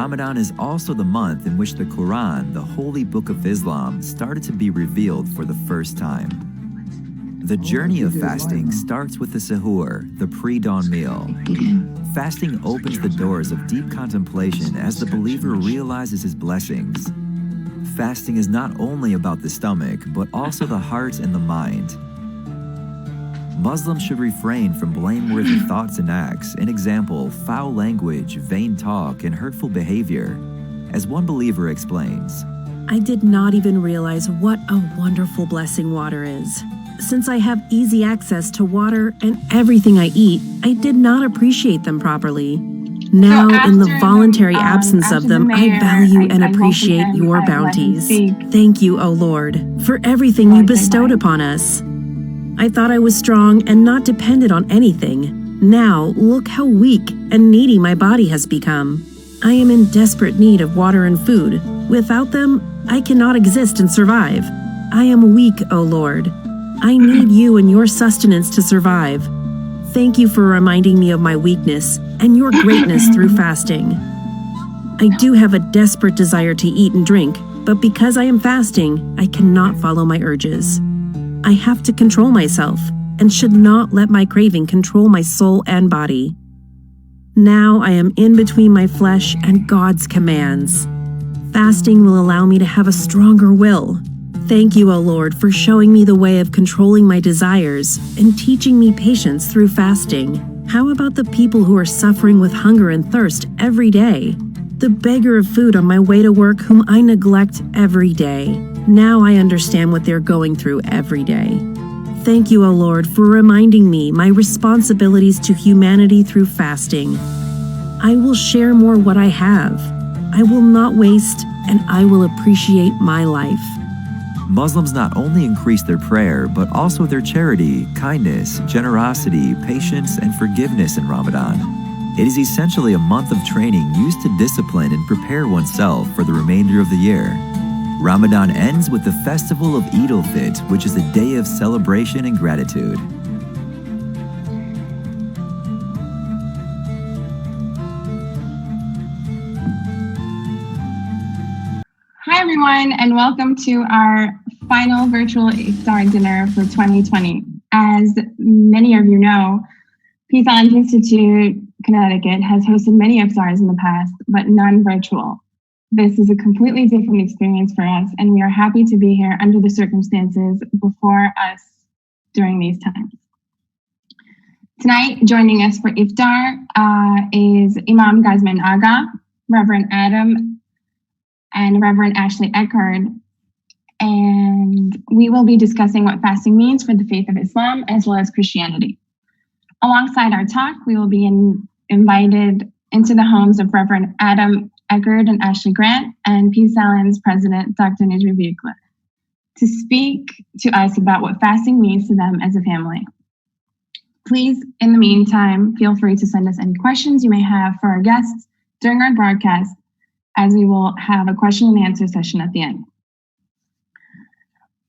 Ramadan is also the month in which the Quran, the holy book of Islam, started to be revealed for the first time. The journey of fasting starts with the sahur, the pre-dawn meal. Fasting opens the doors of deep contemplation as the believer realizes his blessings. Fasting is not only about the stomach, but also the heart and the mind. Muslims should refrain from blameworthy thoughts and acts, an example, foul language, vain talk, and hurtful behavior. As one believer explains, I did not even realize what a wonderful blessing water is. Since I have easy access to water and everything I eat, I did not appreciate them properly. Now, in the voluntary absence of them, I value and appreciate your bounties. Thank you, O Lord, for everything you bestowed upon us. I thought I was strong and not dependent on anything. Now, look how weak and needy my body has become. I am in desperate need of water and food. Without them, I cannot exist and survive. I am weak, O Lord. I need you and your sustenance to survive. Thank you for reminding me of my weakness and your greatness through fasting. I do have a desperate desire to eat and drink, but because I am fasting, I cannot follow my urges. I have to control myself and should not let my craving control my soul and body. Now I am in between my flesh and God's commands. Fasting will allow me to have a stronger will. Thank you, O Lord, for showing me the way of controlling my desires and teaching me patience through fasting. How about the people who are suffering with hunger and thirst every day? The beggar of food on my way to work whom I neglect every day. Now I understand what they're going through every day. Thank you, O Lord, for reminding me my responsibilities to humanity through fasting. I will share more what I have. I will not waste, and I will appreciate my life. Muslims not only increase their prayer, but also their charity, kindness, generosity, patience, and forgiveness in Ramadan. It is essentially a month of training used to discipline and prepare oneself for the remainder of the year. Ramadan ends with the festival of Eid al-Fitr, which is a day of celebration and gratitude. Hi everyone, and welcome to our final virtual Iftar dinner for 2020. As many of you know, Peace Island Institute, Connecticut has hosted many Iftars in the past, but none virtual. This is a completely different experience for us, and we are happy to be here under the circumstances before us during these times. Tonight, joining us for Iftar is Imam Gazman Aga, Reverend Adam, and Reverend Ashley Eckhard, and we will be discussing what fasting means for the faith of Islam as well as Christianity. Alongside our talk, we will be invited into the homes of Reverend Adam Eckhard and Ashley Grant and Peace Island's President, Dr. Nijmi Biekla, to speak to us about what fasting means to them as a family. Please, in the meantime, feel free to send us any questions you may have for our guests during our broadcast, as we will have a question and answer session at the end.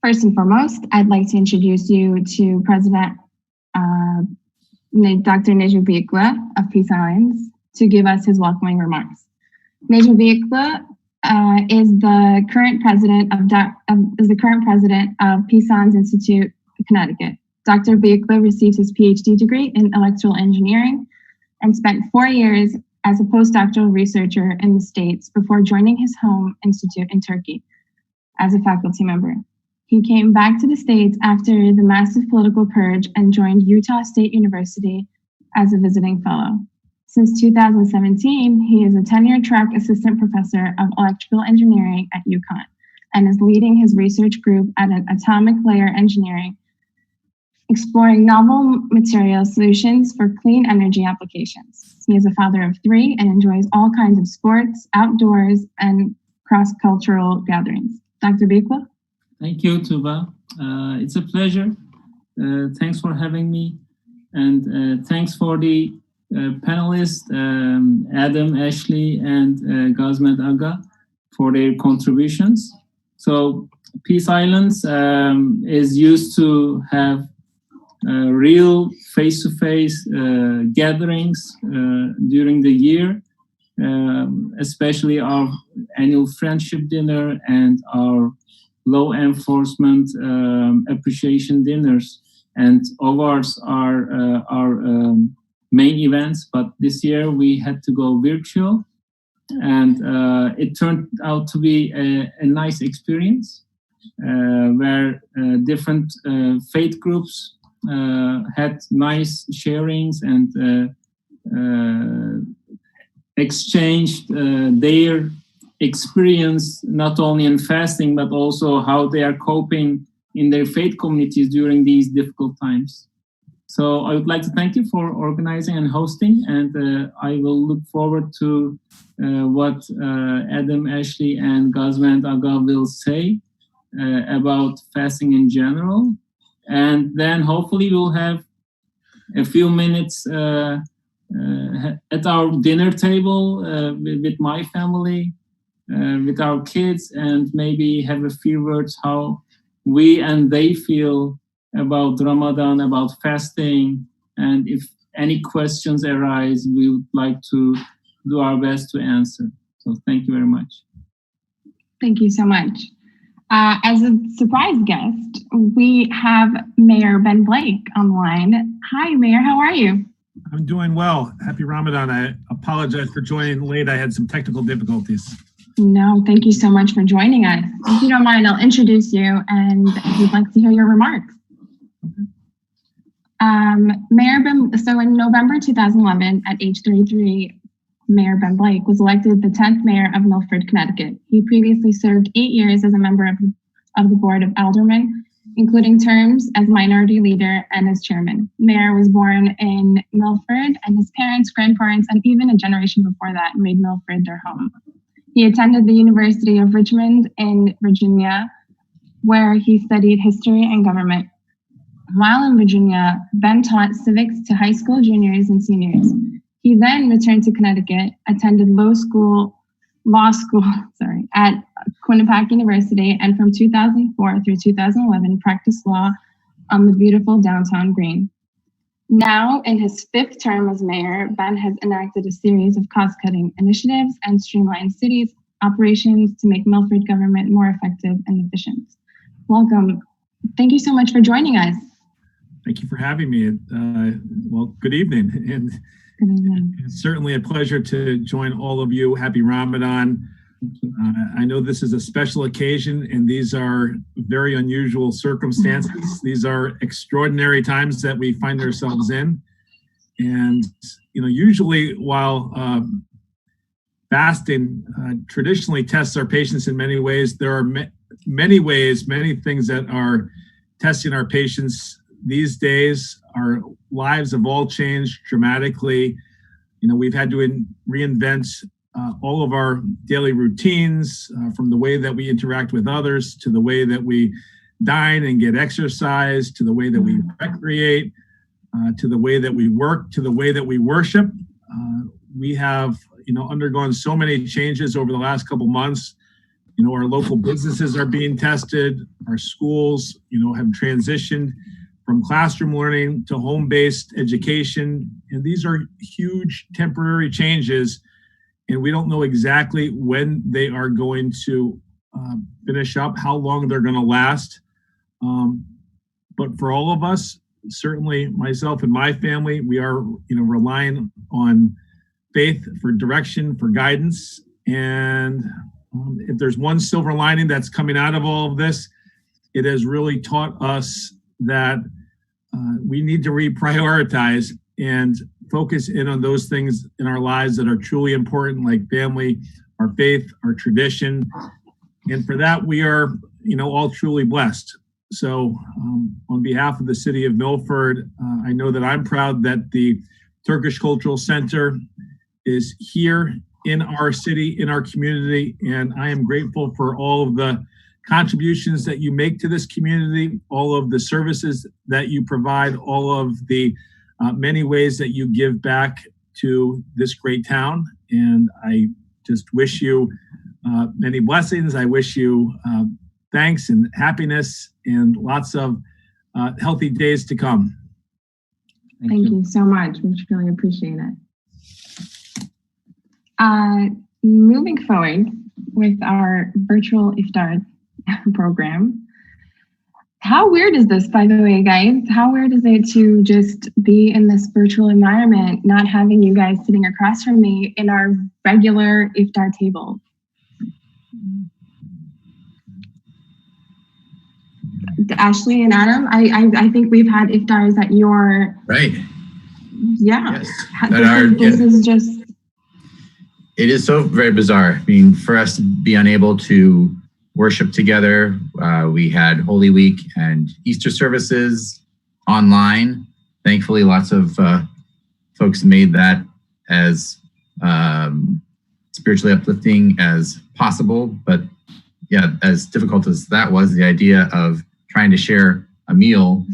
First and foremost, I'd like to introduce you to President Dr. Nijmi Biekla of Peace Islands to give us his welcoming remarks. Nijmi Biekla is the current president of Peace Islands Institute, Connecticut. Dr. Biekla received his PhD degree in electrical engineering and spent 4 years as a postdoctoral researcher in the States before joining his home institute in Turkey as a faculty member. He came back to the States after the massive political purge and joined Utah State University as a visiting fellow. Since 2017, he is a tenure-track assistant professor of electrical engineering at UConn and is leading his research group at an atomic layer engineering, exploring novel material solutions for clean energy applications. He is a father of 3 and enjoys all kinds of sports, outdoors, and cross-cultural gatherings. Dr. Biekla? Thank you, Tuba. It's a pleasure. Thanks for having me. And thanks for the panelists, Adam, Ashley, and Gazmet Aga for their contributions. So Peace Islands is used to have real face-to-face gatherings during the year. especially our annual friendship dinner and our law enforcement appreciation dinners. And awards are our main events, but this year we had to go virtual, and it turned out to be a nice experience where different faith groups had nice sharings and exchanged their experience, not only in fasting, but also how they are coping in their faith communities during these difficult times. So I would like to thank you for organizing and hosting, and I will look forward to what Adam, Ashley, and Gazvand Aga will say about fasting in general. And then hopefully we'll have a few minutes at our dinner table with my family, with our kids, and maybe have a few words how we and they feel about Ramadan, about fasting, and if any questions arise, we would like to do our best to answer. So thank you very much. Thank you so much. As a surprise guest, we have Mayor Ben Blake online. Hi, Mayor, how are you? I'm doing well. Happy Ramadan. I apologize for joining late. I had some technical difficulties. No, thank you so much for joining us. If you don't mind, I'll introduce you, and we'd like to hear your remarks. Mayor Ben, so in November 2011, at age 33, Mayor Ben Blake was elected the 10th mayor of Milford, Connecticut. He previously served 8 years as a member of the Board of Aldermen, including terms as minority leader and as chairman. Mayor was born in Milford, and his parents, grandparents, and even a generation before that made Milford their home. He attended the University of Richmond in Virginia, where he studied history and government. While in Virginia, Ben taught civics to high school juniors and seniors. He then returned to Connecticut, attended law school at Quinnipiac University, and from 2004 through 2011 practiced law on the beautiful downtown Green. Now, in his 5th term as mayor, Ben has enacted a series of cost-cutting initiatives and streamlined cities' operations to make Milford government more effective and efficient. Welcome. Thank you so much for joining us. Thank you for having me. Well, good evening. And Good evening. it's certainly a pleasure to join all of you. Happy Ramadan. I know this is a special occasion, and these are very unusual circumstances. These are extraordinary times that we find ourselves in. And, usually while fasting traditionally tests our patience in many ways, there are many things that are testing our patience these days. Our lives have all changed dramatically. We've had to reinvent all of our daily routines, from the way that we interact with others, to the way that we dine and get exercise, to the way that we recreate, to the way that we work, to the way that we worship. We have, undergone so many changes over the last couple months. Our local businesses are being tested. Our schools, have transitioned from classroom learning to home-based education. And these are huge temporary changes, and we don't know exactly when they are going to finish up, how long they're going to last. But for all of us, certainly myself and my family, we are, relying on faith for direction, for guidance. And if there's one silver lining that's coming out of all of this, it has really taught us that we need to reprioritize and focus in on those things in our lives that are truly important, like family, our faith, our tradition. And for that, we are, all truly blessed. So on behalf of the city of Milford, I know that I'm proud that the Turkish Cultural Center is here in our city, in our community, and I am grateful for all of the contributions that you make to this community, all of the services that you provide, all of the many ways that you give back to this great town. And I just wish you many blessings. I wish you thanks and happiness and lots of healthy days to come. Thank you so much. We really appreciate it. Moving forward with our virtual Iftar program, how weird is this, by the way, guys? How weird is it to just be in this virtual environment, not having you guys sitting across from me in our regular Iftar table? Ashley and Adam, I think we've had Iftars at your... Right. Yeah. Yes. This is just... It is so very bizarre. I mean, for us to be unable to worship together, we had Holy Week and Easter services online. Thankfully, lots of folks made that as spiritually uplifting as possible. But yeah, as difficult as that was, the idea of trying to share a meal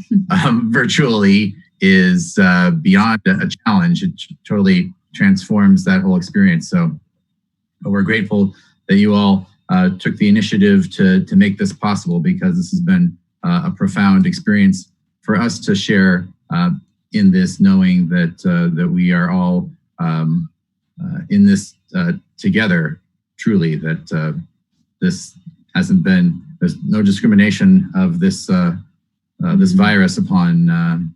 virtually is beyond a challenge. It totally transforms that whole experience. So we're grateful that you all took the initiative to make this possible, because this has been a profound experience for us to share in this, knowing that we are all in this together, truly, that this hasn't been, there's no discrimination of this this virus upon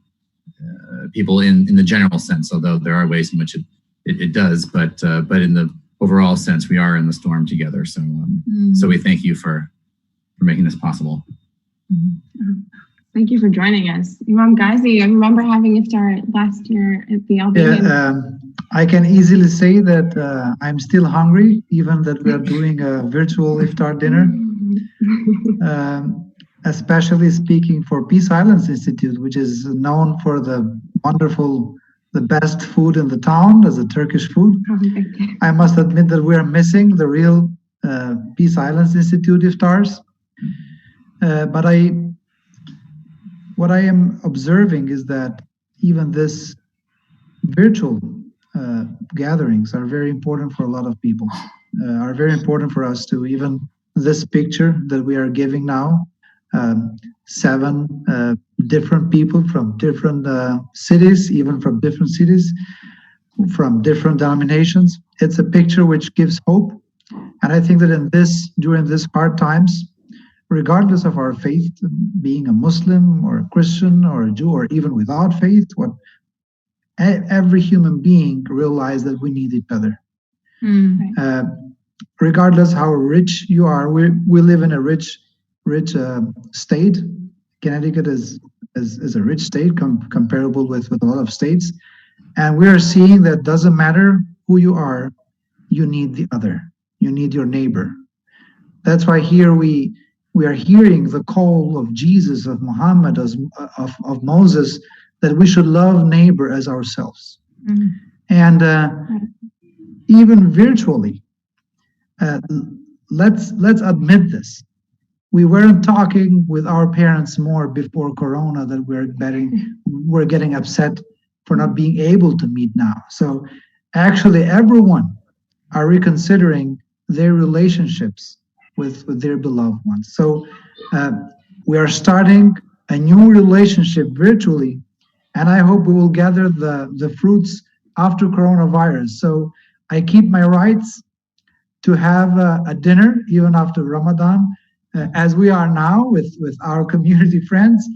people in the general sense, although there are ways in which it does, but in the overall sense, we are in the storm together. So so we thank you for making this possible. Thank you for joining us. Imam Ghazi, I remember having Iftar last year at the Albanian. Yeah, I can easily say that I'm still hungry, even that we are doing a virtual Iftar dinner. Especially speaking for Peace Islands Institute, which is known for the best food in the town as a Turkish food. I must admit that we are missing the real Peace Islands Institute Iftars. But what I am observing is that even this virtual gatherings are very important for a lot of people, are very important for us to, even this picture that we are giving now, 7 different people from different cities, even from different cities, from different denominations. It's a picture which gives hope. And I think that during this hard times, regardless of our faith, being a Muslim or a Christian or a Jew, or even without faith, every human being realized that we need each other. Regardless how rich you are, we live in a rich state. Connecticut is a rich state comparable with a lot of states. And we are seeing that doesn't matter who you are, you need the other. You need your neighbor. That's why here we are hearing the call of Jesus, of Muhammad, of Moses, that we should love neighbor as ourselves. And even virtually, let's admit this. We weren't talking with our parents more before Corona, that we're getting upset for not being able to meet now. So actually everyone are reconsidering their relationships with their beloved ones. So we are starting a new relationship virtually, and I hope we will gather the fruits after coronavirus. So I keep my rights to have a dinner even after Ramadan, as we are now with our community friends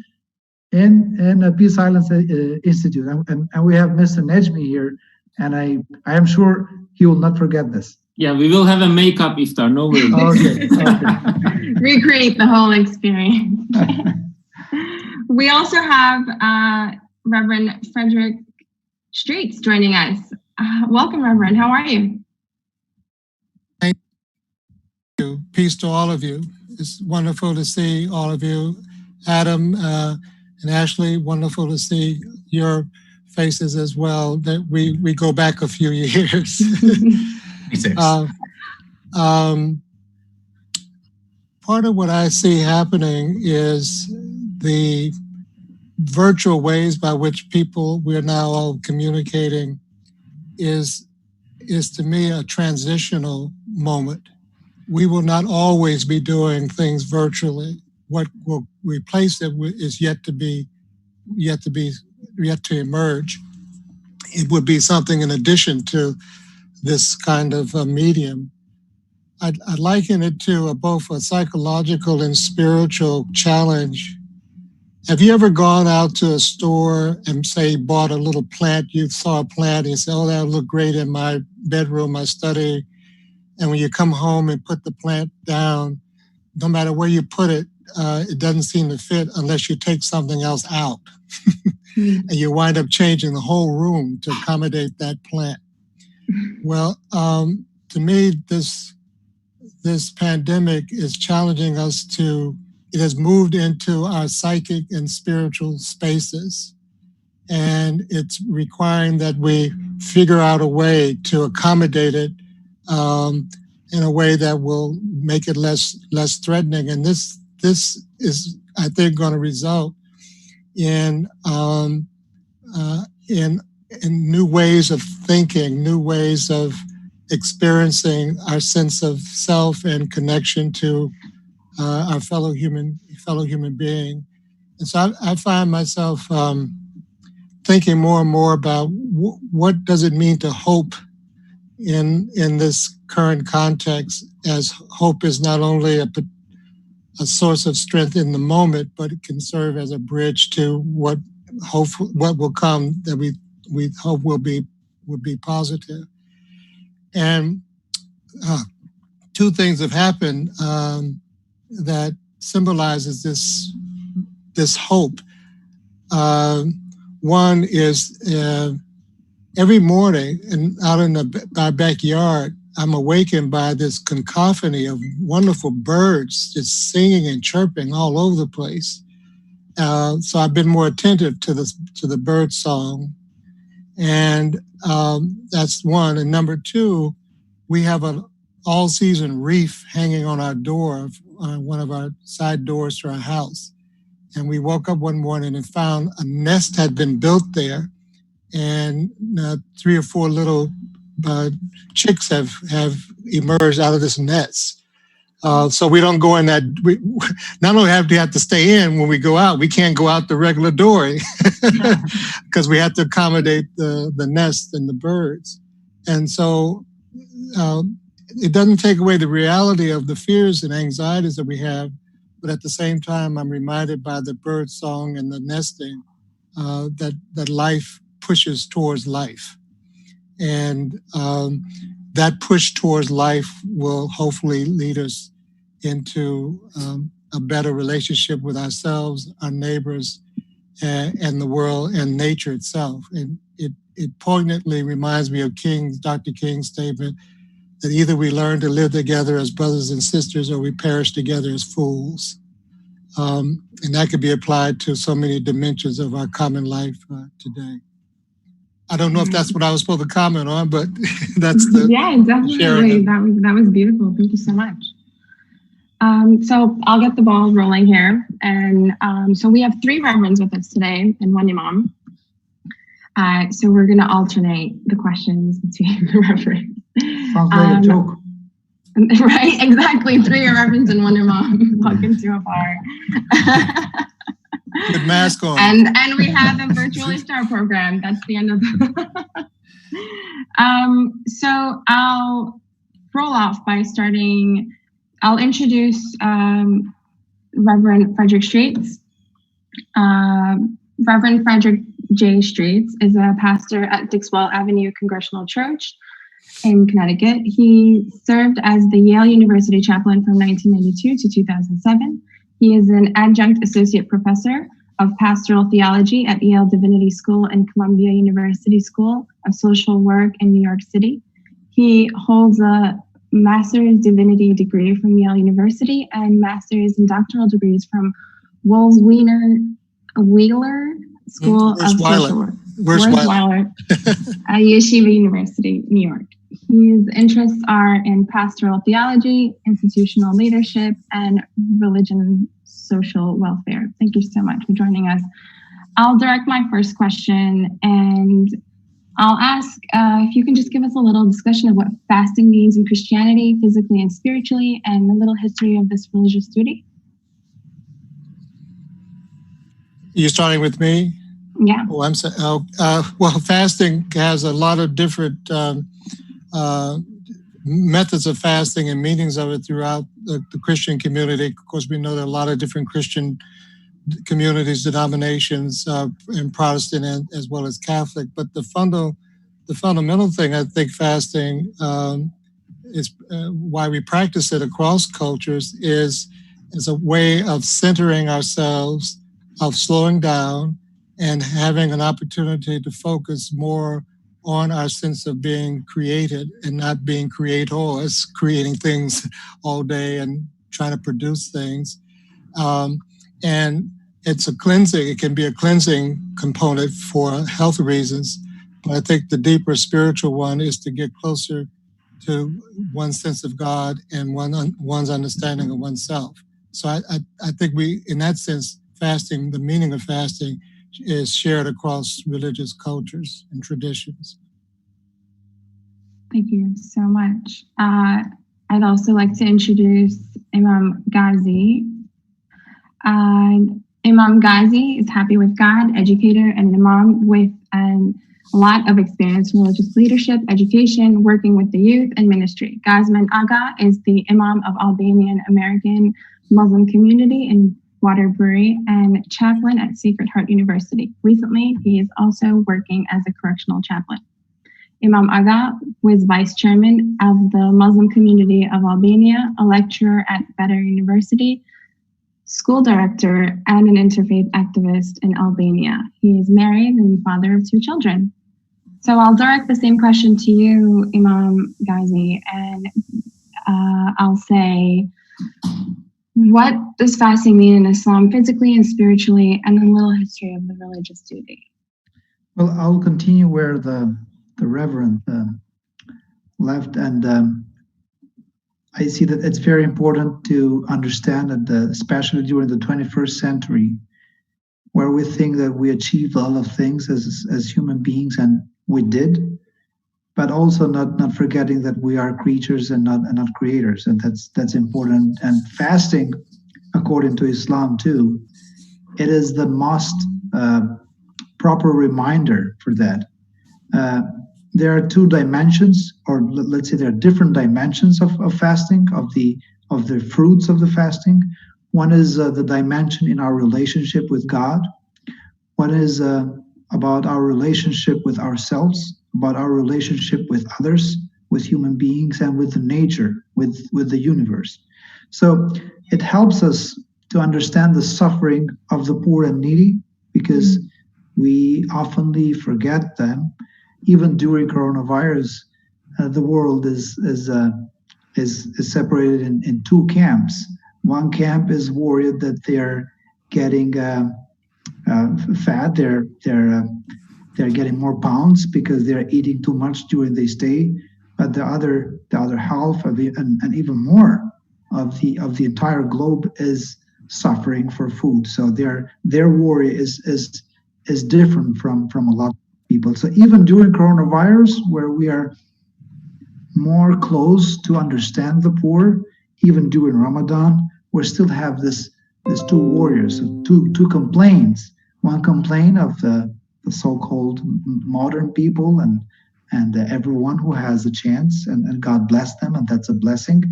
in a Peace Islands Institute. And we have Mr. Nejmi here, and I am sure he will not forget this. Yeah, we will have a makeup Iftar, no worries. Okay. Recreate the whole experience. We also have Reverend Frederick Straits joining us. Welcome, Reverend. How are you? Thank you. Peace to all of you. It's wonderful to see all of you. Adam and Ashley, wonderful to see your faces as well. That we go back a few years. Part of what I see happening is the virtual ways by which we're now all communicating is to me a transitional moment. We will not always be doing things virtually. What will replace it is yet to emerge. It would be something in addition to this kind of medium. I'd liken it to both a psychological and spiritual challenge. Have you ever gone out to a store and say bought a little plant? You saw a plant and you say, oh, that'll look great in my bedroom, my study. And when you come home and put the plant down, no matter where you put it, it doesn't seem to fit unless you take something else out. And you wind up changing the whole room to accommodate that plant. Well, to me, this pandemic is challenging us it has moved into our psychic and spiritual spaces. And it's requiring that we figure out a way to accommodate it in a way that will make it less threatening. And this is, I think, going to result in new ways of thinking, new ways of experiencing our sense of self and connection to our fellow human being. And so I find myself thinking more and more about what does it mean to hope in this current context, as hope is not only a source of strength in the moment, but it can serve as a bridge to what will come that we hope will be positive. And two things have happened that symbolizes this hope. One is every morning and out in our backyard, I'm awakened by this cacophony of wonderful birds just singing and chirping all over the place. So I've been more attentive to the bird song, and that's one. And number two, we have an all-season reef hanging on our door, on one of our side doors to our house. And we woke up one morning and found a nest had been built there, and 3 or 4 little chicks have emerged out of this nest. So we don't go in that. We not only have to stay in when we go out, we can't go out the regular door because we have to accommodate the nest and the birds. And so it doesn't take away the reality of the fears and anxieties that we have, but at the same time, I'm reminded by the bird song and the nesting that life pushes towards life. And that push towards life will hopefully lead us into a better relationship with ourselves, our neighbors, and the world and nature itself. And it poignantly reminds me of Dr. King's statement that either we learn to live together as brothers and sisters or we perish together as fools. And that could be applied to so many dimensions of our common life today. I don't know if that's what I was supposed to comment on, but that's the definitely. That was beautiful. Thank you so much. So I'll get the ball rolling here. And so we have 3 reverends with us today and 1 imam. So we're going to alternate the questions between the reverends. Sounds like a joke. Right, exactly. 3 reverends and 1 imam. Welcome to Iftar. With mask on. And we have a virtual Iftar program. That's the end of the So I'll roll off by starting. I'll introduce Reverend Frederick Straits. Reverend Frederick J. Straits is a pastor at Dixwell Avenue Congregational Church in Connecticut. He served as the Yale University chaplain from 1992 to 2007. He is an adjunct associate professor of pastoral theology at Yale Divinity School and Columbia University School of Social Work in New York City. He holds a master's divinity degree from Yale University and master's and doctoral degrees from Wheeler School of Social Work. Weiler, Yeshiva University, New York. His interests are in pastoral theology, institutional leadership, and religion and social welfare. Thank you so much for joining us. I'll direct my first question, and I'll ask if you can just give us a little discussion of what fasting means in Christianity, physically and spiritually, and a little history of this religious duty. You're starting with me? Yeah. Well, fasting has a lot of different methods of fasting and meanings of it throughout the Christian community. Of course, we know there are a lot of different Christian communities, denominations, and Protestant as well as Catholic. But the fundamental thing, I think, fasting is why we practice it across cultures is a way of centering ourselves, of slowing down, and having an opportunity to focus more on our sense of being created and not being creators, creating things all day and trying to produce things. And it's a cleansing. It can be a cleansing component for health reasons. But I think the deeper spiritual one is to get closer to one's sense of God and one's understanding of oneself. So I think we, in that sense, fasting, the meaning of fasting is shared across religious cultures and traditions. Thank you so much. I'd also like to introduce Imam Ghazi. Imam Ghazi is happy with God, educator, and an imam with a lot of experience in religious leadership, education, working with the youth, and ministry. Gazman Aga is the imam of Albanian American Muslim community in Waterbury and chaplain at Sacred Heart University. Recently, he is also working as a correctional chaplain. Imam Aga was vice chairman of the Muslim community of Albania, a lecturer at Better University, school director, and an interfaith activist in Albania. He is married and the father of 2 children. So I'll direct the same question to you, Imam Ghazi, and I'll say, what does fasting mean in Islam physically and spiritually, and a little history of the religious duty? Well, I'll continue where the Reverend left, and I see that it's very important to understand that, especially during the 21st century, where we think that we achieved a lot of things as human beings, and we did, but also not forgetting that we are creatures and not creators, and that's important. And fasting, according to Islam too, it is the most proper reminder for that. There are 2 dimensions, or let's say there are different dimensions of fasting, of the fruits of the fasting. One is the dimension in our relationship with God. One is about our relationship with ourselves, about our relationship with others, with human beings, and with the nature, with the universe. So it helps us to understand the suffering of the poor and needy, because we oftenly forget them. Even during coronavirus, the world is separated in 2 camps. One camp is worried that they are getting fat. They're getting more pounds because they're eating too much during their stay. But the other half of it, and even more of the entire globe, is suffering for food. So their worry is different from a lot of people. So even during coronavirus, where we are more close to understand the poor, even during Ramadan, we still have these 2 warriors, two complaints. One complaint of the so-called modern people and everyone who has a chance, and God bless them, and that's a blessing.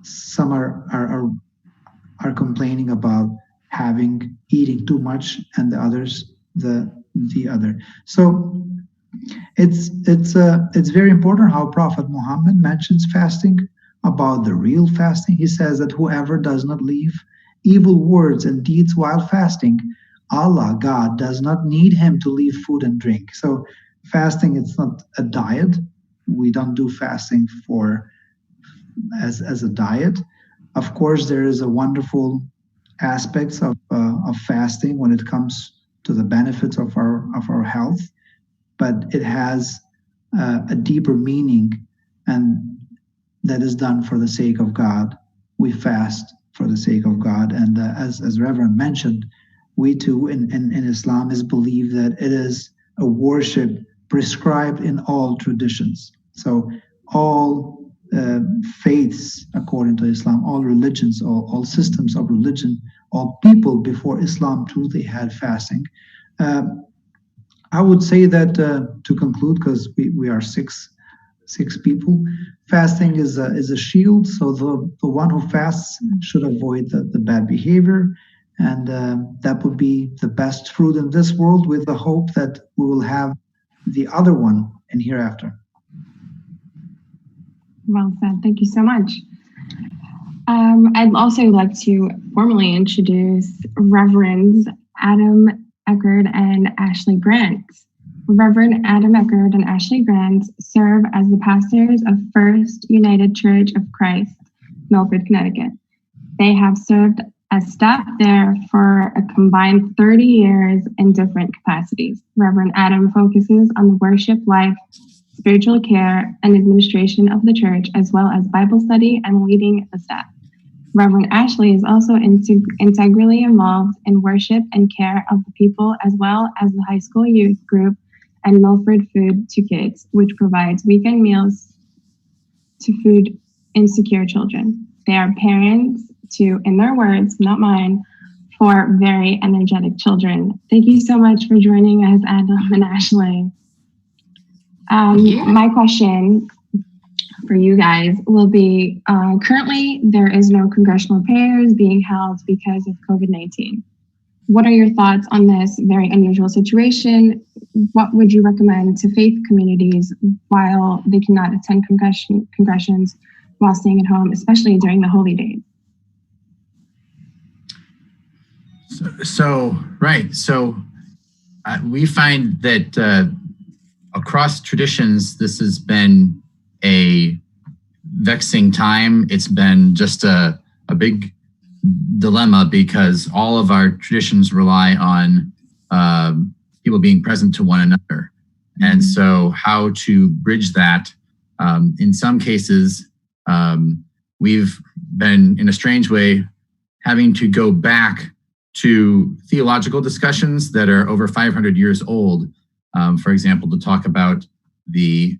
Some are complaining about eating too much, and the others the other. So it's very important how Prophet Muhammad mentions fasting, about the real fasting. He says that whoever does not leave evil words and deeds while fasting, Allah, God, does not need him to leave food and drink. So fasting, it's not a diet. We don't do fasting as a diet. Of course, there is a wonderful aspects of fasting when it comes to the benefits of our health, but it has a deeper meaning, and that is done for the sake of God. We fast for the sake of God, and as Reverend mentioned, we too in Islam is believed that it is a worship prescribed in all traditions. So all faiths according to Islam, all religions, all systems of religion, all people before Islam too, they had fasting. I would say that to conclude, because we are 6 6 people. Fasting is a shield, so the one who fasts should avoid the bad behavior, and that would be the best fruit in this world, with the hope that we will have the other one in hereafter. Well said. Thank you so much. I'd also like to formally introduce Reverends Adam Eckerd and Ashley Grant. Reverend Adam Eckerd and Ashley Grant serve as the pastors of First United Church of Christ, Milford, Connecticut. They have served as staff there for a combined 30 years in different capacities. Reverend Adam focuses on the worship life, spiritual care, and administration of the church, as well as Bible study and leading the staff. Reverend Ashley is also integrally involved in worship and care of the people, as well as the high school youth group and Milford Food to Kids, which provides weekend meals to food insecure children. They are parents to, in their words, not mine, 4 very energetic children. Thank you so much for joining us, Adam and Ashley. My question for you guys will be, currently there is no congregational prayers being held because of COVID-19. What are your thoughts on this very unusual situation? What would you recommend to faith communities while they cannot attend congregations while staying at home, especially during the holy days? So we find that across traditions, this has been a vexing time. It's been just a big dilemma, because all of our traditions rely on people being present to one another. And so how to bridge that? In some cases, we've been, in a strange way, having to go back to theological discussions that are over 500 years old. For example, to talk about the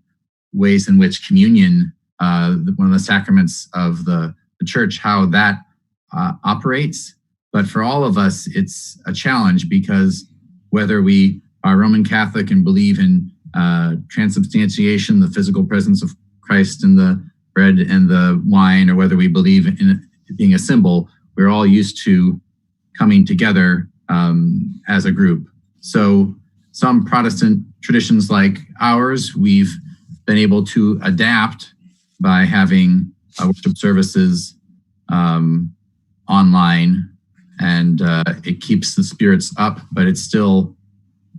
ways in which communion, one of the sacraments of the church, how that operates. But for all of us, it's a challenge, because whether we are Roman Catholic and believe in transubstantiation, the physical presence of Christ in the bread and the wine, or whether we believe in it being a symbol, we're all used to coming together as a group. So some Protestant traditions like ours, we've been able to adapt by having worship services online, and it keeps the spirits up, but it's still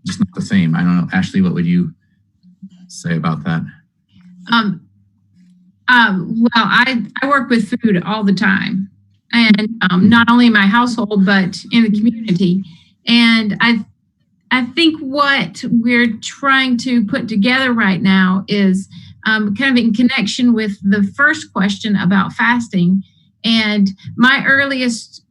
just not the same. I don't know, Ashley, what would you say about that? Well, I work with food all the time, and not only in my household, but in the community. And I think what we're trying to put together right now is kind of in connection with the first question about fasting. And my earliest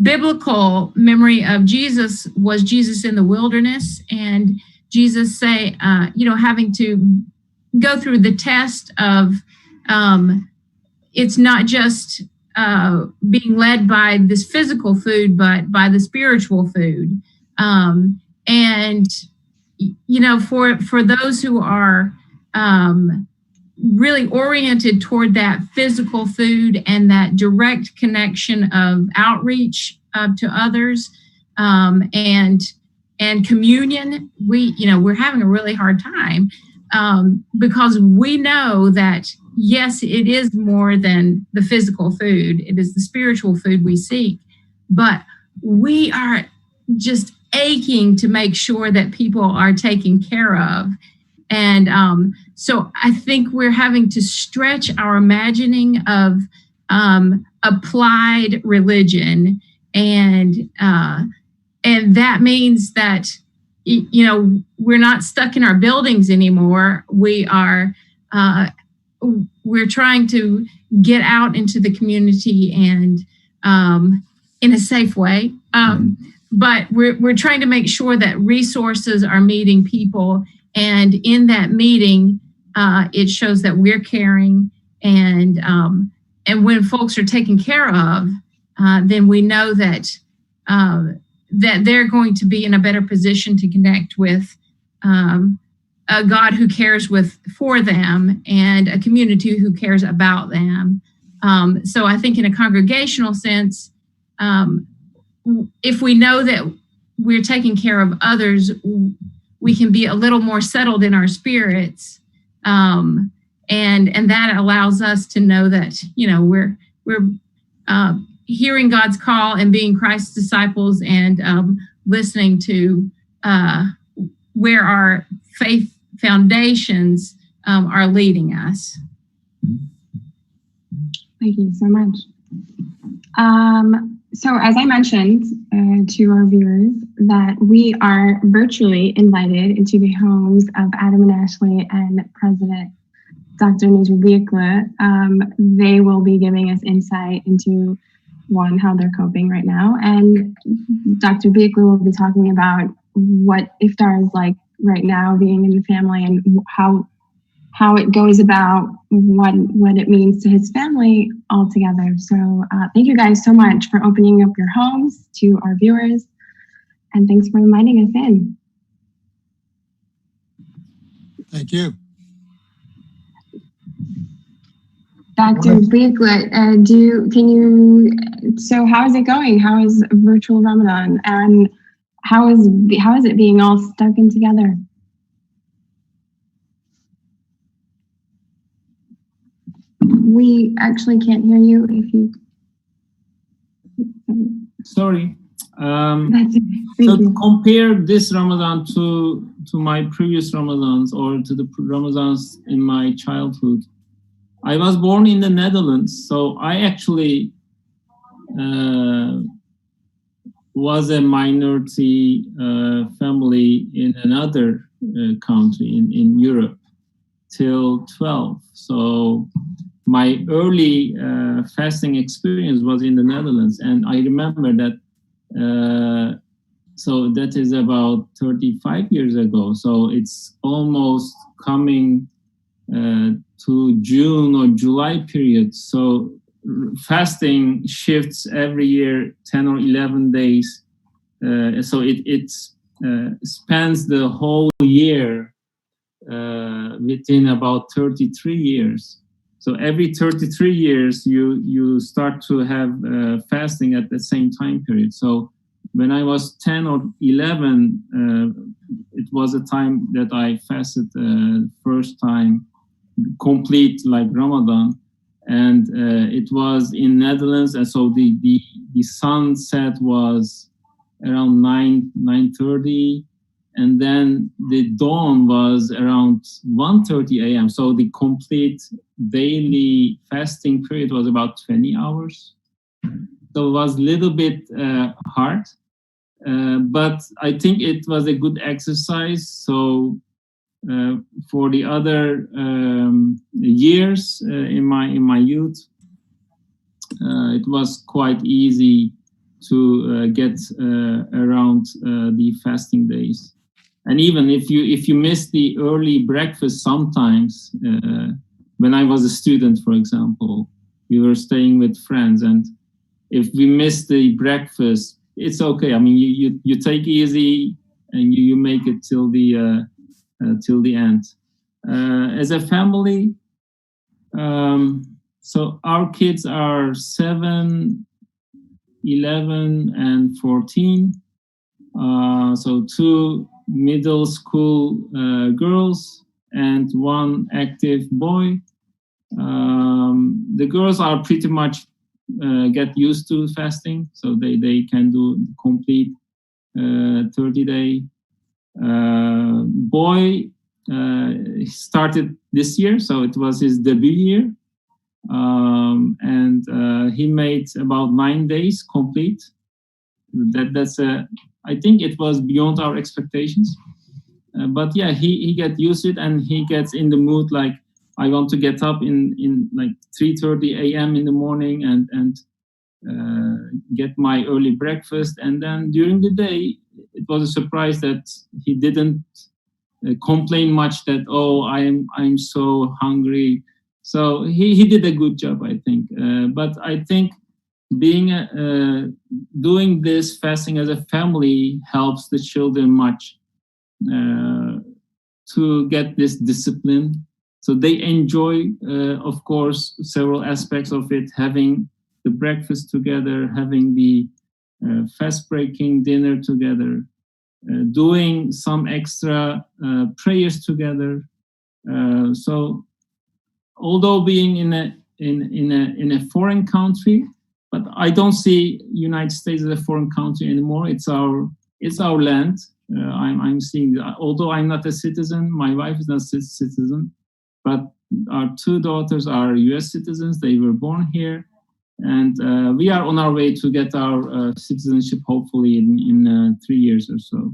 biblical memory of Jesus was Jesus in the wilderness, and Jesus say, having to go through the test of it's not just being led by this physical food, but by the spiritual food. And, for those who are really oriented toward that physical food and that direct connection of outreach to others, and communion, we're having a really hard time, because we know that, yes, it is more than the physical food. It is the spiritual food we seek, but we are just aching to make sure that people are taken care of. And so I think we're having to stretch our imagining of applied religion, and that means that we're not stuck in our buildings anymore. We're trying to get out into the community and in a safe way, but we're trying to make sure that resources are meeting people. And in that meeting, it shows that we're caring, and when folks are taken care of, then we know that that they're going to be in a better position to connect with a God who cares for them and a community who cares about them. So I think in a congregational sense, if we know that we're taking care of others, we can be a little more settled in our spirits, and that allows us to know that we're hearing God's call and being Christ's disciples, and listening to where our faith foundations are leading us. Thank you so much. So as I mentioned to our viewers, that we are virtually invited into the homes of Adam and Ashley and President Dr. Nidra Biekla. They will be giving us insight into, one, how they're coping right now, and Dr. Biekla will be talking about what Iftar is like right now, being in the family, and how it goes about what it means to his family altogether. So thank you guys so much for opening up your homes to our viewers, and thanks for inviting us in. Thank you. Dr. Biekla, so how is it going? How is virtual Ramadan, and how is it being all stuck in together? We actually can't hear you. If you Sorry. That's okay. So Thank you. compare this Ramadan to my previous Ramadans, or to the Ramadans in my childhood. I was born in the Netherlands, so I actually was a minority family in another country in Europe till 12. So my early fasting experience was in the Netherlands, and I remember that. So that is about 35 years ago. So it's almost coming to June or July period. So fasting shifts every year 10 or 11 days. So it spans the whole year within about 33 years. So every 33 years, you start to have fasting at the same time period. So when I was 10 or 11, it was a time that I fasted first time, complete like Ramadan, and it was in Netherlands, and so the sunset was around 9:30, and then the dawn was around 1:30 a.m. So the complete daily fasting period was about 20 hours. So it was a little bit hard, but I think it was a good exercise. So for the other years in my youth, it was quite easy to get around the fasting days. And even if you miss the early breakfast, sometimes when I was a student, for example, we were staying with friends, and if we miss the breakfast, it's okay. I mean, you take easy and you make it till the end. As a family, so our kids are 7, 11, and 14. So 2 middle school girls and 1 active boy. The girls are pretty much get used to fasting, so they can do complete 30-day. Boy started this year, so it was his debut year, and he made about 9 days complete. That's I think it was beyond our expectations, but yeah, he get used to it, and he gets in the mood like, I want to get up in like 3:30 a.m. in the morning and get my early breakfast, and then during the day it was a surprise that he didn't complain much that, oh, I'm so hungry. So he did a good job, I think. But I think being doing this fasting as a family helps the children much to get this discipline. So they enjoy, of course, several aspects of it, having the breakfast together, having the fast-breaking dinner together, doing some extra prayers together. So although being in a foreign country, but I don't see United States as a foreign country anymore. It's our land. I'm seeing, although I'm not a citizen, my wife is not a citizen, but our two daughters are US citizens. They were born here, and we are on our way to get our citizenship, hopefully in 3 years or so.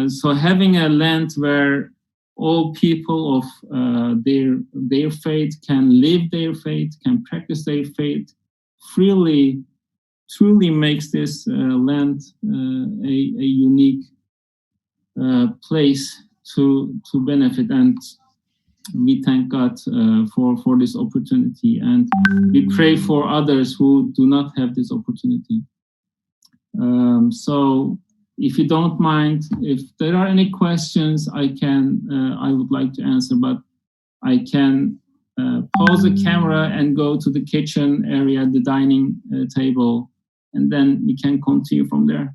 So having a land where all people of their faith can live their faith, can practice their faith freely, truly makes this land a unique place to benefit. And we thank God for this opportunity, and we pray for others who do not have this opportunity. So if you don't mind, if there are any questions, I would like to answer, but I can pause the camera and go to the kitchen area, the dining table, and then we can continue from there.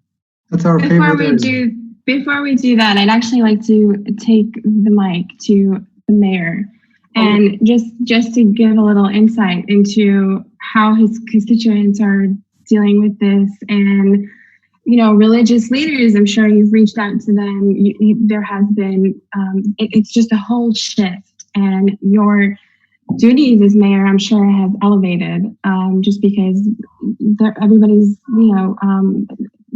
That's our favorite area. Before we do that, I'd actually like to take the mic to the mayor and just to give a little insight into how his constituents are dealing with this. And religious leaders, I'm sure you've reached out to them. There has been, it's just a whole shift, and your duties as mayor, I'm sure, have elevated, just because everybody's,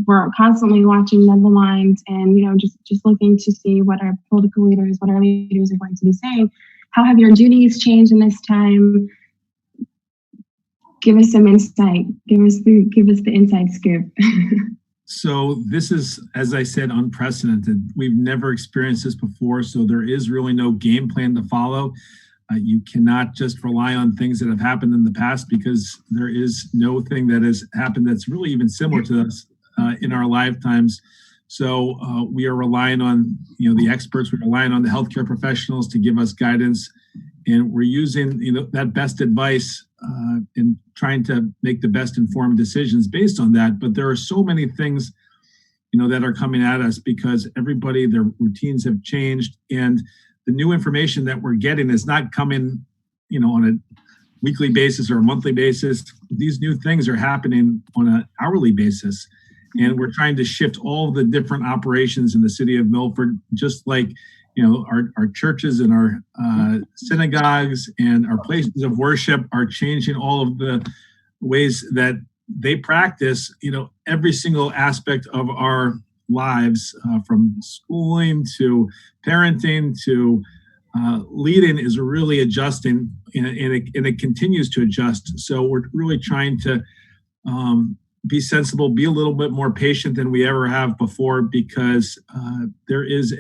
we're constantly watching the lines and, just looking to see what our political leaders, what our leaders are going to be saying. How have your duties changed in this time? Give us some insight. Give us the inside scoop. So this is, as I said, unprecedented. We've never experienced this before, so there is really no game plan to follow. You cannot just rely on things that have happened in the past, because there is no thing that has happened that's really even similar to us in our lifetimes. So we are relying on the experts. We're relying on the healthcare professionals to give us guidance, and we're using that best advice and trying to make the best informed decisions based on that. But there are so many things that are coming at us because everybody, their routines have changed, and the new information that we're getting is not coming on a weekly basis or a monthly basis. These new things are happening on an hourly basis, and we're trying to shift all the different operations in the city of Milford, just like our churches and our synagogues and our places of worship are changing all of the ways that they practice, every single aspect of our lives, from schooling to parenting to leading, is really adjusting, and it continues to adjust. So we're really trying to be sensible, be a little bit more patient than we ever have before, because there is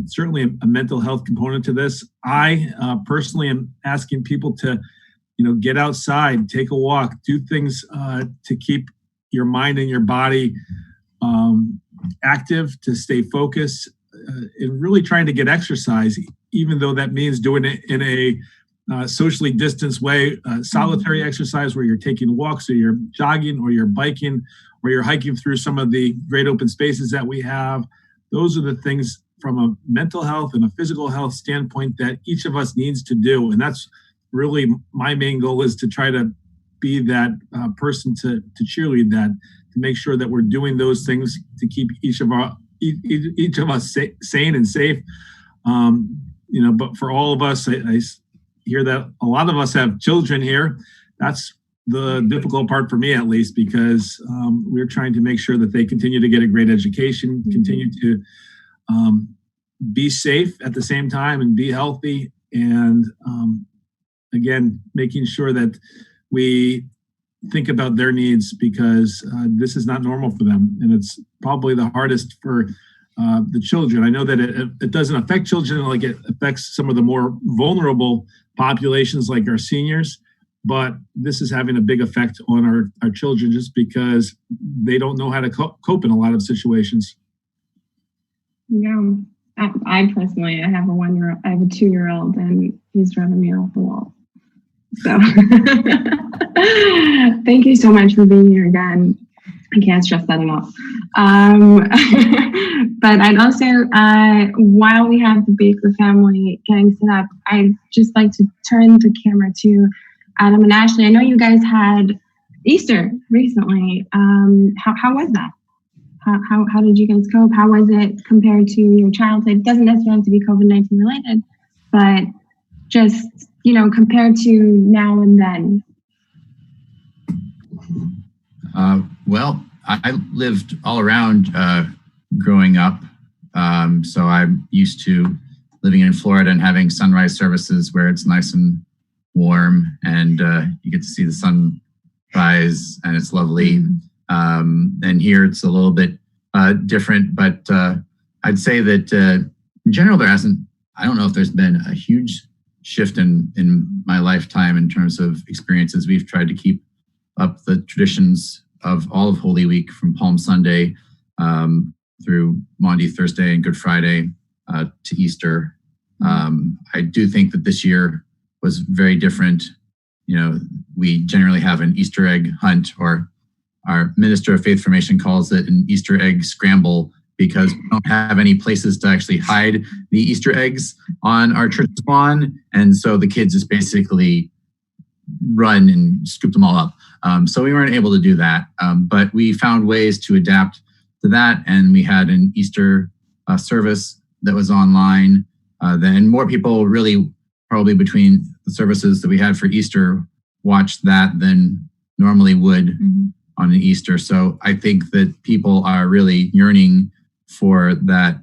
certainly a mental health component to this. I personally am asking people to, get outside, take a walk, do things to keep your mind and your body active, to stay focused, and really trying to get exercise, even though that means doing it in a socially distanced way, solitary exercise where you're taking walks, or you're jogging, or you're biking, or you're hiking through some of the great open spaces that we have. Those are the things from a mental health and a physical health standpoint that each of us needs to do. And that's really my main goal, is to try to be that person to cheerlead that, to make sure that we're doing those things to keep each of us sane and safe. But for all of us, I hear that a lot of us have children here. That's the difficult part for me, at least, because we're trying to make sure that they continue to get a great education, continue to be safe at the same time, and be healthy. And again, making sure that we think about their needs, because this is not normal for them. And it's probably the hardest for the children. I know that it doesn't affect children like it affects some of the more vulnerable populations, like our seniors. But this is having a big effect on our children, just because they don't know how to cope in a lot of situations. Yeah. I personally, I have a 1-year-old, I have a 2-year-old, and he's driving me off the wall. So thank you so much for being here again. I can't stress that enough. But I'd also, while we have the Baker family getting set up, I'd just like to turn the camera to Adam and Ashley. I know you guys had Easter recently. How was that? How did you guys cope? How was it compared to your childhood? It doesn't necessarily have to be COVID-19 related, but just, compared to now and then. Well, I lived all around growing up. So I'm used to living in Florida and having sunrise services where it's nice and warm and you get to see the sunrise and it's lovely. And here it's a little bit different, but I'd say that in general, I don't know if there's been a huge shift in my lifetime in terms of experiences. We've tried to keep up the traditions of all of Holy Week from Palm Sunday through Maundy Thursday and Good Friday to Easter. I do think that this year was very different. We generally have an Easter egg hunt, or our Minister of Faith Formation calls it an Easter egg scramble, because we don't have any places to actually hide the Easter eggs on our church lawn. And so the kids just basically run and scoop them all up. So we weren't able to do that, but we found ways to adapt to that. And we had an Easter service that was online. Then more people really, probably between the services that we had for Easter, watched that than normally would on an Easter. So I think that people are really yearning for that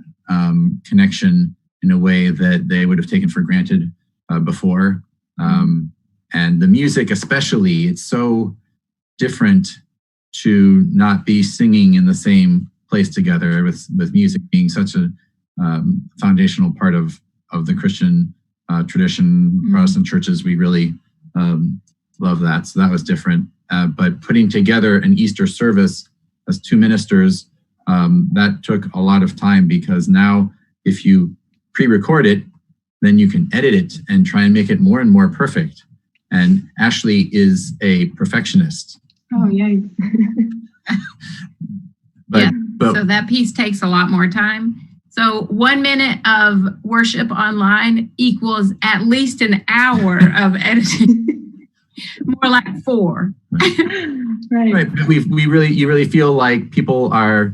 connection in a way that they would have taken for granted before. And the music especially, it's so different to not be singing in the same place together, with music being such a foundational part of the Christian tradition. Protestant churches, we really love that. So that was different. But putting together an Easter service as two ministers, that took a lot of time, because now if you pre-record it, then you can edit it and try and make it more and more perfect. And Ashley is a perfectionist. Oh, yay. But so that piece takes a lot more time. So 1 minute of worship online equals at least an hour of editing. More like 4. Right. But you really feel like people are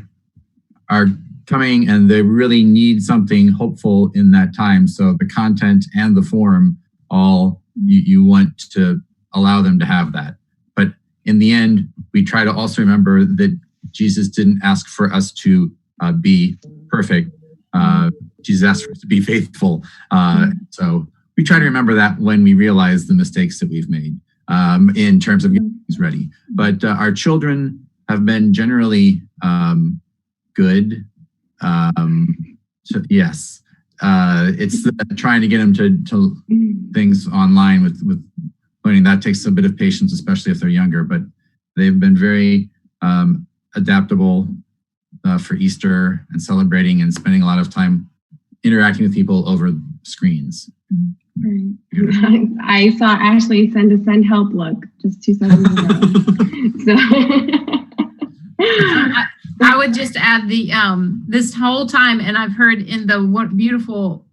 coming and they really need something hopeful in that time. So the content and the form, all you want to allow them to have that. But in the end, we try to also remember that Jesus didn't ask for us to be perfect. Jesus asked for us to be faithful. So we try to remember that when we realize the mistakes that we've made in terms of getting things ready. But our children have been generally good. So yes, it's trying to get them to things online with learning. That takes a bit of patience, especially if they're younger, but they've been very adaptable for Easter and celebrating and spending a lot of time interacting with people over screens. Right. I saw Ashley send a send help look just 2 seconds ago. I would just add this whole time, and I've heard in the beautiful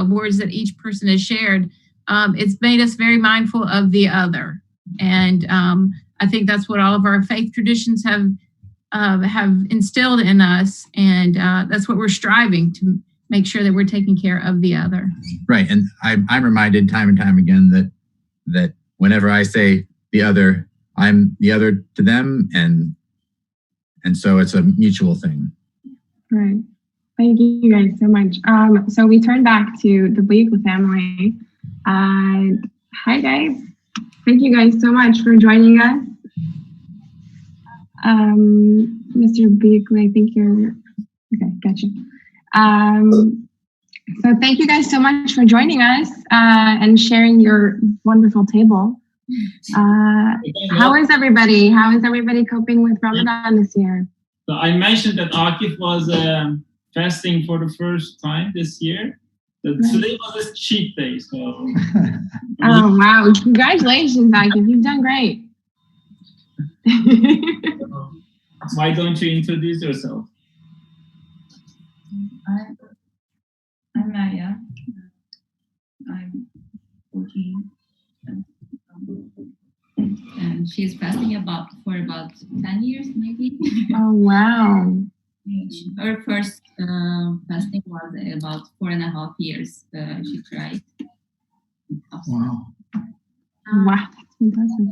words that each person has shared, it's made us very mindful of the other. And I think that's what all of our faith traditions have instilled in us. And that's what we're striving to make sure that we're taking care of the other. Right. And I'm reminded time and time again that whenever I say the other, I'm the other to them. And so it's a mutual thing. Right. Thank you guys so much. So we turn back to the Bleakley family. Hi guys. Thank you guys so much for joining us. Mr. Bleakley, I think you're, okay, gotcha. So thank you guys so much for joining us and sharing your wonderful table. How is everybody? How is everybody coping with Ramadan this year? So I mentioned that Akif was fasting for the first time this year. Today was a cheat day, so. Oh wow! Congratulations, Akif. You've done great. Why don't you introduce yourself? I'm Maya. I'm 14. And she's fasting for about 10 years, maybe. Oh wow! Her first fasting was about 4.5 years. She tried. Wow. Wow, that's impressive.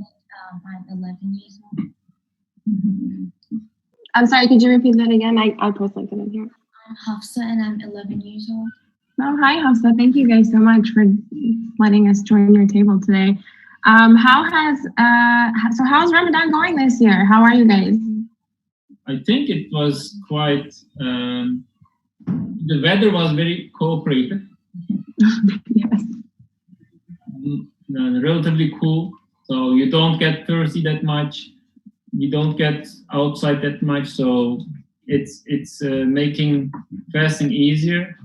I'm 11 years old. I'm sorry. Could you repeat that again? I personally couldn't hear. I'm Hafsa, and I'm 11 years old. Oh, hi, Hafsa. Thank you guys so much for letting us join your table today. How's Ramadan going this year? How are you guys? I think it was quite. The weather was very cooperative. Yes. Relatively cool, so you don't get thirsty that much. You don't get outside that much, so it's making fasting easier.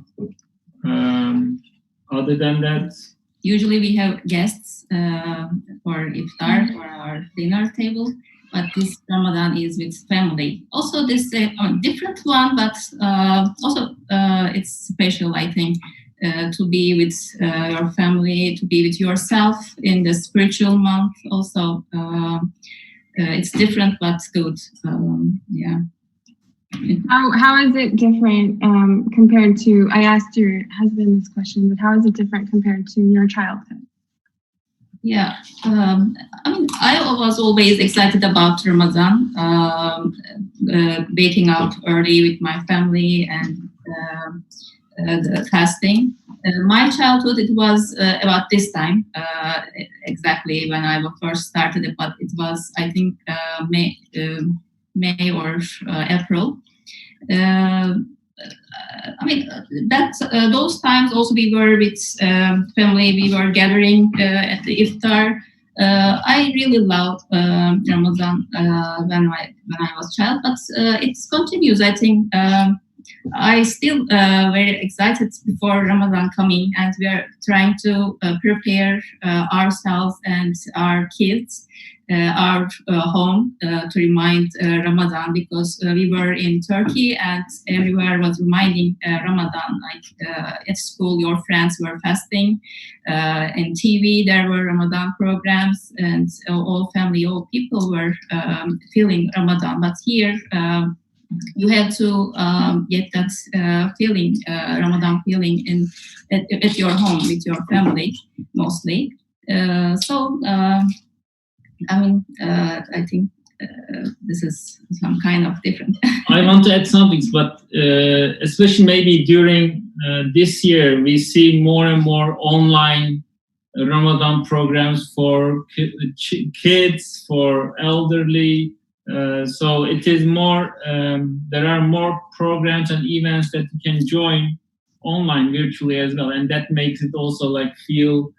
Other than that, usually we have guests for Iftar for our dinner table, but this Ramadan is with family. Also, this different one, but also it's special, I think, to be with your family, to be with yourself in the spiritual month. Also, it's different but good. Yeah. How is it different compared to? I asked your husband this question, but how is it different compared to your childhood? Yeah, I mean, I was always excited about Ramadan, waking up early with my family and the fasting. My childhood, it was about this time, exactly when I first started it, but it was, I think, May or April. I mean, that's those times also we were with family, we were gathering at the Iftar. I really love Ramadan when I was child, but it continues. I think I still very excited before Ramadan coming, and we are trying to prepare ourselves and our kids, our home to remind Ramadan, because we were in Turkey and everywhere was reminding Ramadan. Like at school, your friends were fasting. In TV, there were Ramadan programs, and all family, all people were feeling Ramadan. But here, you have to get that feeling, Ramadan feeling, at your home with your family mostly. I mean, I think this is some kind of different. I want to add something, but especially maybe during this year, we see more and more online Ramadan programs for kids, for elderly. So it is more, there are more programs and events that you can join online virtually as well. And that makes it also like feel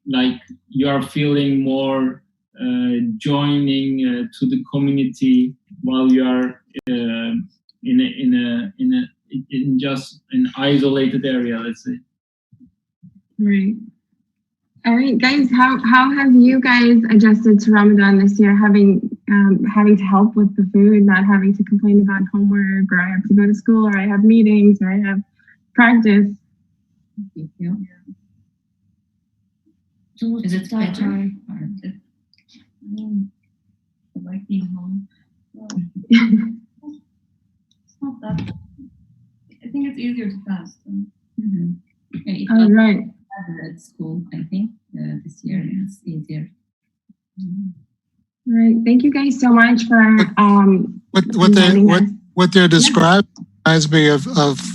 like you are feeling more joining to the community while you are in just an isolated area, let's say. Right. All right, guys. How have you guys adjusted to Ramadan this year? Having to help with the food, not having to complain about homework, or I have to go to school, or I have meetings, or I have practice. Yeah. Is it better? I like being home. It's not that. I think it's easier to fast. Mm-hmm. Okay, all right. At school, I think this year it's easier. Mm-hmm. All right. Thank you guys so much for what they're describing reminds me of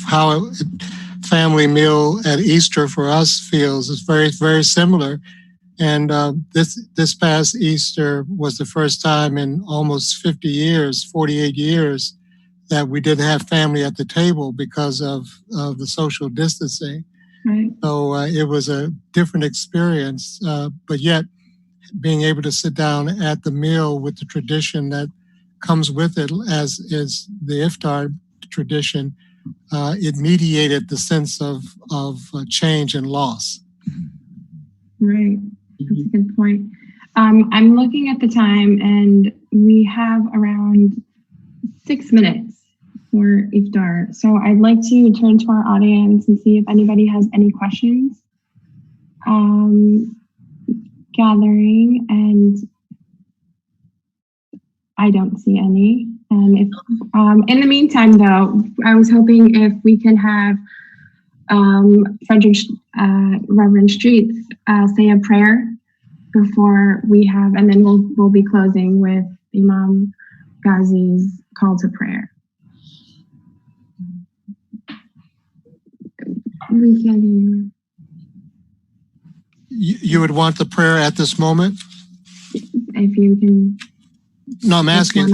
how a family meal at Easter for us feels. It's very, very similar. And this past Easter was the first time in almost 50 years, 48 years, that we didn't have family at the table because of the social distancing. Right. So it was a different experience, but yet being able to sit down at the meal with the tradition that comes with it, as is the Iftar tradition, it mediated the sense of change and loss. Right. That's a good point. I'm looking at the time, and we have around 6 minutes for Iftar. So I'd like to turn to our audience and see if anybody has any questions. Gathering, and I don't see any. And if, in the meantime, though, I was hoping if we can have Reverend Streets say a prayer before we have, and then we'll be closing with Imam Ghazi's call to prayer. We can hear you. You would want the prayer at this moment? If you can. No, I'm asking.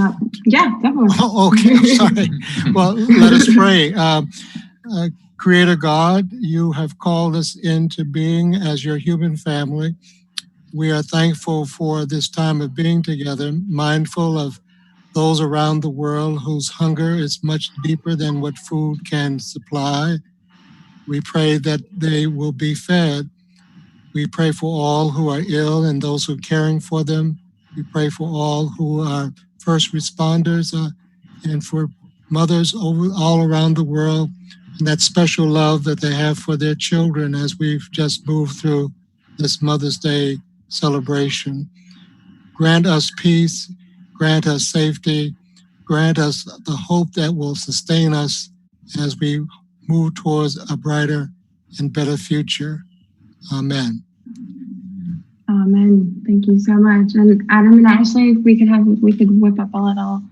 Yeah, definitely. Oh, okay, I'm sorry. Well, let us pray. Creator God, you have called us into being as your human family. We are thankful for this time of being together, mindful of those around the world whose hunger is much deeper than what food can supply. We pray that they will be fed. We pray for all who are ill and those who are caring for them. We pray for all who are first responders and for mothers all around the world, and that special love that they have for their children as we've just moved through this Mother's Day celebration. Grant us peace, grant us safety, grant us the hope that will sustain us as we move towards a brighter and better future. Amen. Amen. Thank you so much. And Adam and Ashley, if we could whip up a little.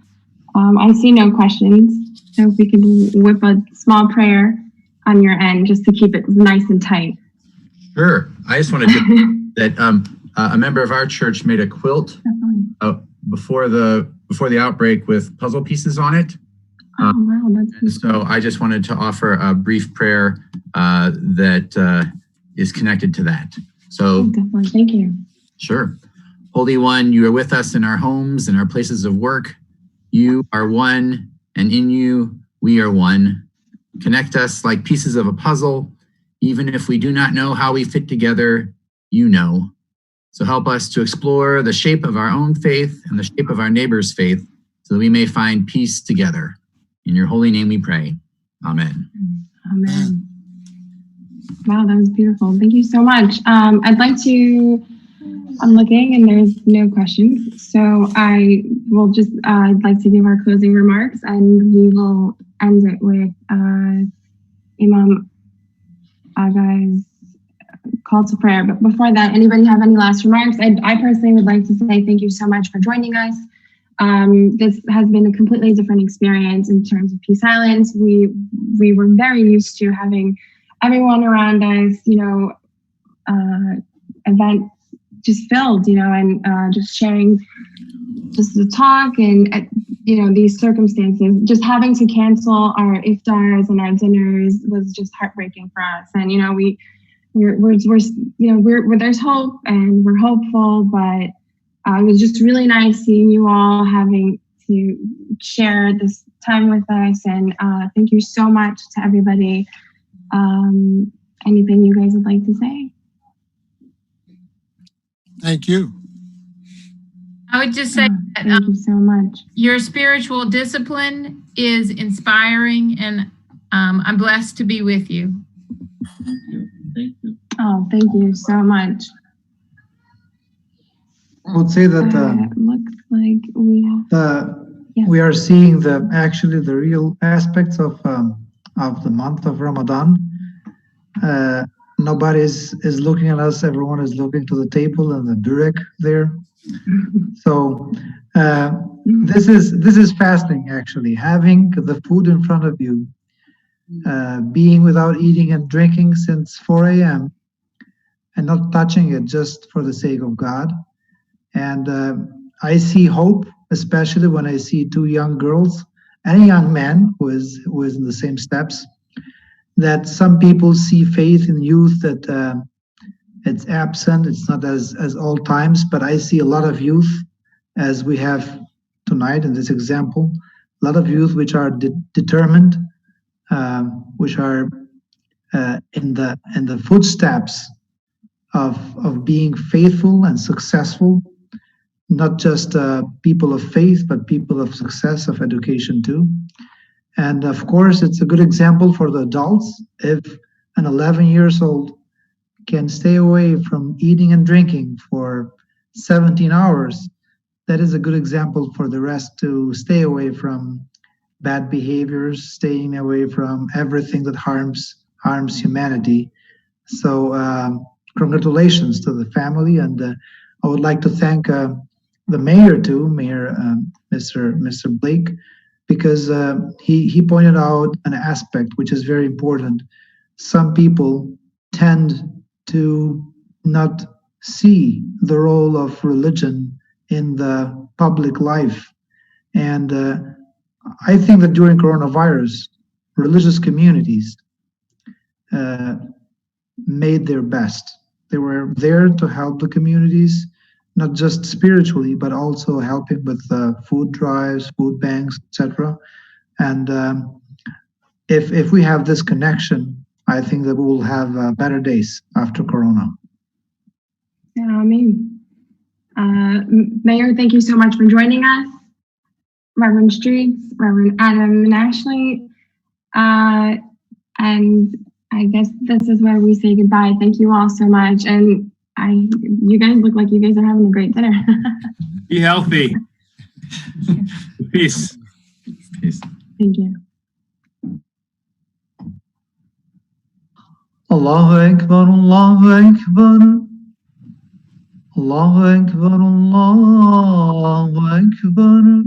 I see no questions, so if we could whip a small prayer on your end, just to keep it nice and tight. Sure. I just wanted to that a member of our church made a quilt before the outbreak with puzzle pieces on it. Oh wow, that's cool. So I just wanted to offer a brief prayer that is connected to that. So definitely, thank you. Sure. Holy One, you are with us in our homes and our places of work. You are one, and in you we are one. Connect us like pieces of a puzzle. Even if we do not know how we fit together, you know. So help us to explore the shape of our own faith and the shape of our neighbor's faith so that we may find peace together. In your holy name we pray. Amen. Amen. Wow, that was beautiful. Thank you so much. I'd like to, I'm looking and there's no questions. So I will just, I'd like to give our closing remarks, and we will end it with Imam Agha's call to prayer. But before that, anybody have any last remarks? I personally would like to say thank you so much for joining us. This has been a completely different experience in terms of Peace Islands. We were very used to having everyone around us, event just filled, and just sharing just the talk and, these circumstances. Just having to cancel our iftars and our dinners was just heartbreaking for us. And, there's hope and we're hopeful, but it was just really nice seeing you all, having to share this time with us. And thank you so much to everybody. Anything you guys would like to say? Thank you. I would just say that thank you so much. Your spiritual discipline is inspiring, and I'm blessed to be with you. Thank you. Oh, thank you so much. I would say that looks like we are seeing the real aspects of the month of Ramadan. Nobody is looking at us. Everyone is looking to the table and the durek there. So this is fasting, actually. Having the food in front of you, being without eating and drinking since 4 a.m. and not touching it just for the sake of God. And I see hope, especially when I see two young girls and a young man who is in the same steps. That some people see faith in youth that it's absent, it's not as old times, but I see a lot of youth as we have tonight in this example. A lot of youth which are determined, which are in the footsteps of being faithful and successful, not just people of faith, but people of success, of education too. And of course, it's a good example for the adults. If an 11 years old can stay away from eating and drinking for 17 hours, that is a good example for the rest to stay away from bad behaviors, staying away from everything that harms humanity. So congratulations to the family, and I would like to thank the mayor too, Mr. Blake, because he pointed out an aspect which is very important. Some people tend to not see the role of religion in the public life. And I think that during coronavirus, religious communities made their best. They were there to help the communities, not just spiritually, but also helping with food drives, food banks, etc. And if we have this connection, I think that we will have better days after Corona. Yeah, I mean, Mayor, thank you so much for joining us. Reverend Streets, Reverend Adam and Ashley. And I guess this is where we say goodbye. Thank you all so much. And you guys look like you guys are having a great dinner. Be healthy. Peace. Peace. Thank you. Allahu Akbar, Allahu Akbar. Allahu Akbar, Allahu Akbar.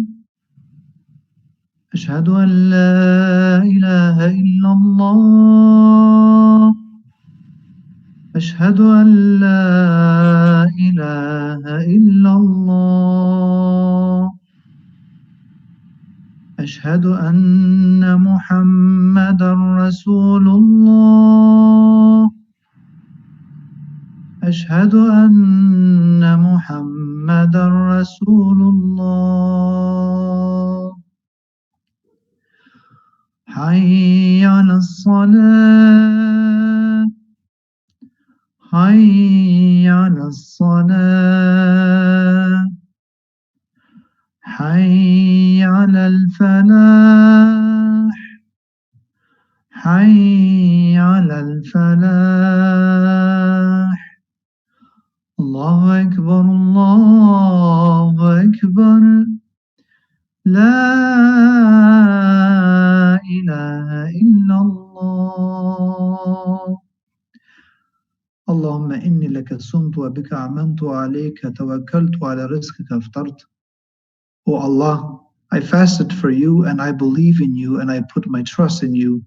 أشهد أن لا إله إلا الله. أشهد أن لا إله إلا الله. أشهد أن محمدا رسول الله. أشهد أن محمدا رسول الله. حي على الصلاة. حي على الصلاة. حي على الفلاح. حي على الفلاح. الله أكبر، الله أكبر. لا إله إلا الله. اللهم إني لك صمت وبك آمنت وعليك توكلت وعلى رزقك افطرت. O Allah, I fasted for you and I believe in you and I put my trust in you,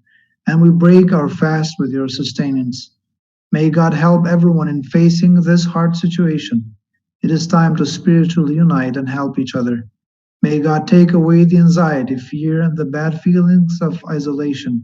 and we break our fast with your sustenance. May God help everyone in facing this hard situation. It is time to spiritually unite and help each other. May God take away the anxiety, fear, and the bad feelings of isolation.